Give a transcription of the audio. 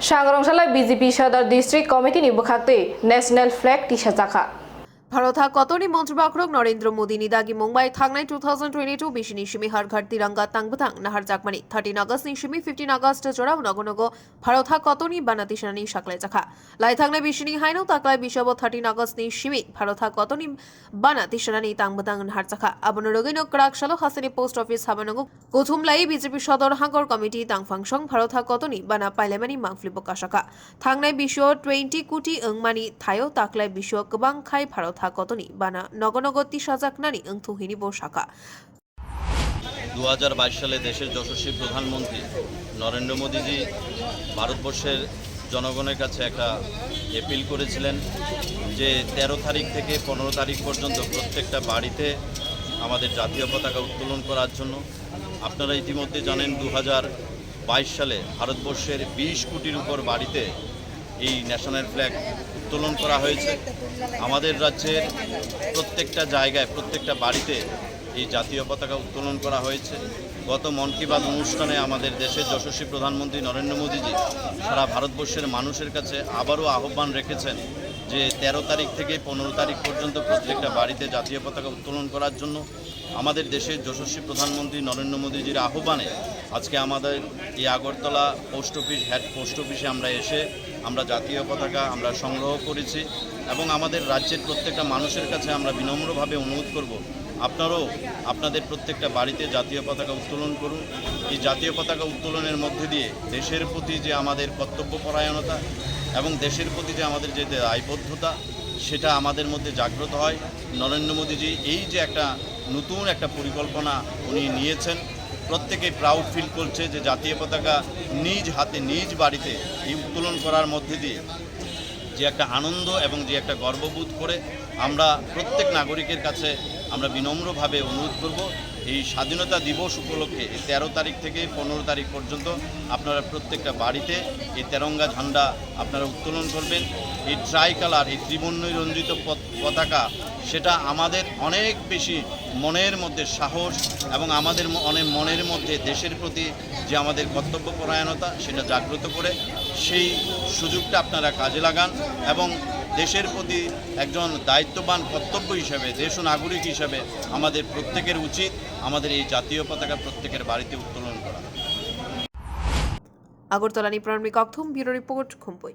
सांग्रांशाला BJP Sadar district committee नि बखाक्ति national flag टी साजाखा भारत हाकतनि मन्त्रिबाख्रक नरेंद्र मोदी दागी मुंबई थांनाय 2022 बिसिनि सिमी हर घर तिरंगा tangbwtang नाहार जाकमानि 13 अगस्त नि सिमी 15 अगस्त जोड़ा नगो भारत हाकतनि बानाति सनानि साकलाय जाखा लाई थांनाय बिसिनि हाइनो ताकलाय बिशब 13 अगस्त नि सिमी भारत हाकतनि बानाति सनानि tangbwtang नाहार जाखा आबन रगैनो क्राक सालो हासिनि पोस्ट ऑफिस हाबानगो खुम्पुइ बीजेपी सदर हार घर कमिटी तांगफांसं भारत हाकतनि बाना पाइलामानि मांफ्लिबो काशाखा थांनाय बिशो 20 कोटी अंगमानि थायो ताकलाय बिशो गोबां खाय भारत हाकतनि बाना नगनगति साजाकनानि अंथुहिनी बसाखा 2022 সালে দেশের যশস্বী প্রধানমন্ত্রী নরেন্দ্র মোদীজি ভারতবর্ষের জনগণের কাছে একটা অ্যাপিল করেছিলেন যে 13 তারিখ থেকে 15 তারিখ পর্যন্ত প্রত্যেকটা বাড়িতে আমাদের জাতীয় পতাকা উত্তোলন করার জন্য। আপনারা ইতিমধ্যে জানেন 2022 সালে ভারতবর্ষের 20 কোটির উপর বাড়িতে এই ন্যাশনাল ফ্ল্যাগ উত্তোলন করা হয়েছে। আমাদের রাজ্যের প্রত্যেকটা জায়গায় প্রত্যেকটা বাড়িতে এই জাতীয় পতাকা উত্তোলন করা হয়েছে। গত মন কি বাত অনুষ্ঠানে আমাদের দেশের যশস্বী প্রধানমন্ত্রী নরেন্দ্র মোদীজি সারা ভারতবর্ষের মানুষের কাছে আবারও আহ্বান রেখেছেন যে 13 তারিখ থেকে 15 তারিখ পর্যন্ত প্রত্যেকটা বাড়িতে জাতীয় পতাকা উত্তোলন করার জন্য। আমাদের দেশের যশস্বী প্রধানমন্ত্রী নরেন্দ্র মোদীজির আহ্বানে আজকে আমাদের এই Agartala post office head post অফিসে আমরা এসে আমরা জাতীয় পতাকা আমরা সংগ্রহ করেছি এবং আমাদের রাজ্যের প্রত্যেকটা মানুষের কাছে আমরা বিনম্রভাবে অনুরোধ করব আপনারাও আপনাদের প্রত্যেকটা বাড়িতে জাতীয় পতাকা উত্তোলন করুন। এই জাতীয় পতাকা উত্তোলনের মধ্যে দিয়ে দেশের প্রতি যে আমাদের কর্তব্যপরায়ণতা এবং দেশের প্রতি যে আমাদের যে দায়বদ্ধতা সেটা আমাদের মধ্যে জাগ্রত হয়। নরেন্দ্র মোদীজি এই যে একটা নতুন একটা পরিকল্পনা উনি নিয়েছেন, প্রত্যেকেই প্রাউড ফিল করছে যে জাতীয় পতাকা নিজ হাতে নিজ বাড়িতে এই উত্তোলন করার মধ্যে দিয়ে যে একটা আনন্দ এবং যে একটা গর্ববোধ করে আমরা প্রত্যেক নাগরিকের কাছে আমরা বিনম্রভাবে অনুরোধ করব এই স্বাধীনতা দিবস উপলক্ষে 13 তারিখ থেকে 15 তারিখ পর্যন্ত আপনারা প্রত্যেকটা বাড়িতে এই তেরঙ্গা ঝান্ডা আপনারা উত্তোলন করবেন। এই ট্রাই কালার এই ত্রিবর্ণী রঞ্জিত পতাকা সেটা আমাদের অনেক বেশি মনের মধ্যে সাহস এবং আমাদের অনেক মনের মধ্যে দেশের প্রতি যে আমাদের কর্তব্যপরায়ণতা সেটা জাগ্রত করে। সেই সুযোগটা আপনারা কাজে লাগান এবং দেশের প্রতি একজন দায়িত্ববান কর্তব্য হিসাবে দেশ ও নাগরিক হিসাবে আমাদের প্রত্যেকের উচিত আমাদের এই জাতীয় পতাকা প্রত্যেকের বাড়িতে উত্তোলন করা। আগরতলা নিপ্রাণমিক অক্থম ব্যুরো রিপোর্ট খুম্পুই।